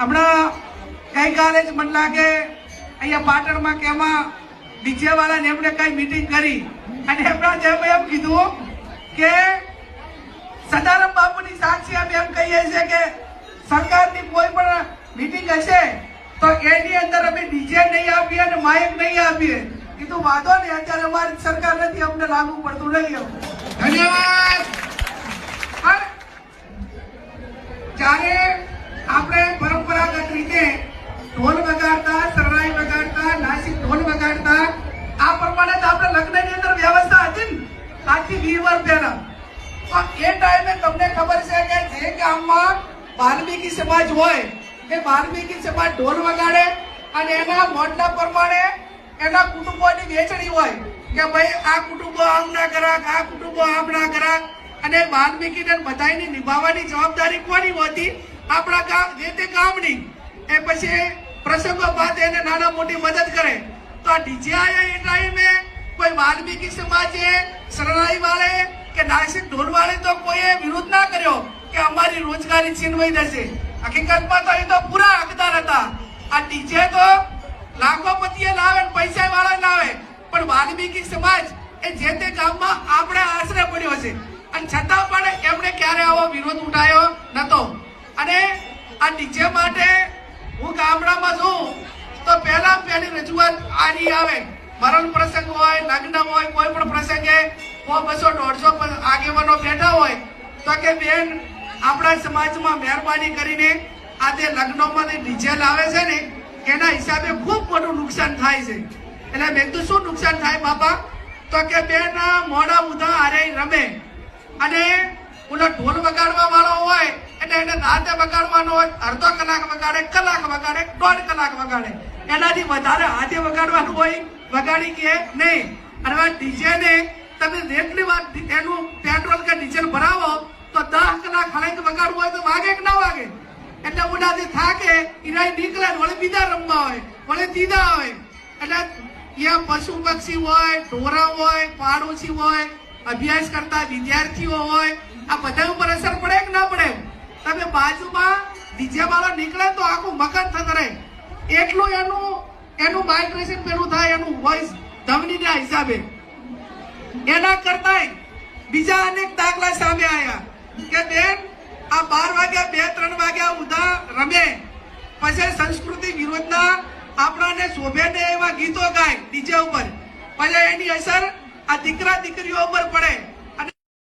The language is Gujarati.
હમણાં ગઈકાલે જ મને લાગે અહીંયા પાટણમાં કે એમાં ડીજે વાળાને એમણે કઈ મીટિંગ કરી અને એમણે એમ કીધું કે સદારામ બાપુની સાક્ષી અમે એમ કહીએ છીએ કે સરકારની કોઈ પણ મીટિંગ હશે તો એની અંદર અમે ડીજે નહીં આપીએ અને માઇક નહીં આપીએ. કીધું વાંધો નહીં, અત્યારે અમારી સરકાર નથી, અમને લાગુ પડતું નહીં. ધન્યવાદ. જ્યારે આપણે પરંપરાગત રીતે ઢોલ વગાડતા, શરણાઈ વગાડતા, નાસિક ઢોલ વગાડતા, આ પ્રમાણે જ આપણે લગ્નની અંદર વ્યવસ્થા હતી ને આજથી 20 વર્ષ પહેલા. તો એ ટાઈમે તમને ખબર છે કે જે ગામમાં વાલ્મીકી સમાજ હોય એ વાલ્મીકી સમાજ ઢોલ વગાડે અને એના મોડના પ્રમાણે એના કુટુંબોની વહેંચણી હોય કે ભાઈ આ કુટુંબો આમ ના કરાક, આ કુટુંબો આમ ના કરાક. અને વાલ્મીકીને બધાની નિભાવવાની જવાબદારી કોની હોતી? આપણા ગામ જે તે ગામની. એ પછી પ્રસંગો બાદ એને નાના મોટી મદદ કરે. તો આ ડીજે આયા એ ટાઈમે કોઈ વાલ્મીકી સમાજે, શરણાઈ વાળે કે નાસિક ઢોલ વાળે તો કોઈએ વિરોધ ના કર્યો કે અમારી રોજગારી છીનવાઈ જશે. હકીકતમાં તો એ તો પૂરા હકદાર હતા. આ ડીજે તો લાખોપતિએ લાવે, પૈસા વાળા લાવે, પણ વાલ્મીકી સમાજ એ જે તે ગામમાં આપણે આશરે પડ્યો છે અને છતાં પણ એમણે ક્યારે આવો વિરોધ ઉઠાયો નતો. અને આ ડીજે માટે હું ગામડામાં છું તો પહેલી રજૂઆત આની આવે. મરણ પ્રસંગ હોય, લગ્ન હોય, કોઈ પણ પ્રસંગે 100, 200, 150 આગેવાનો બેઠા હોય તો કે બેન આપણા સમાજમાં મહેરબાની કરીને આ જે લગ્નોમાં ડીજે લાવે છે ને એના હિસાબે ખૂબ મોટું નુકસાન થાય છે. એટલે મેં કીધું શું નુકસાન થાય બાપા? તો કે બેન મોડા ઉધા હારે રમે અને ઓલો ઢોલ વગાડવા વાળો હોય એટલે એને રાતે વગાડવાનો હોય, અડધો કલાક વગાડે, કલાક વગાડે, 1.5 કલાક વગાડે. એનાથી વધારે આજે વગાડવાનું હોય વગાડી કે નહીં. અને ડીજે ને તમે જેટલી વાર એનું પેટ્રોલ કે ડીઝલ ભરાવો તો 10 કલાક ખલાઈ વગાડવું હોય તો વાગે કે ના વાગે? એટલે ઉડાથી થાકે ઈરાય નીકળે, વળે બીજા રમવા હોય, વળે તીધા હોય. એટલે ત્યાં પશુ પક્ષી હોય, ઢોરા હોય, પાડોશી હોય, અભ્યાસ કરતા વિદ્યાર્થીઓ હોય, આ બધા ઉપર અસર પડે કે ના પડે? તમે બાજુમાં ડીજે વાળો નીકળે તો આખું મકાન થતરે. એટલું એનું વાઇબ્રેશન પેલું થાય, એનું વોઇસ ધમનીના હિસાબે. એના કરતા બીજા અનેક દાખલા સામે આવ્યા કે બેન આ 12 વાગ્યા, 2-3 વાગ્યા ઉધા રમે, પછી સંસ્કૃતિ વિરોધના આપણાને શોભે ને એવા ગીતો ગાય ડીજે ઉપર, પછી એની અસર આ દીકરા દીકરીઓ ઉપર પડે.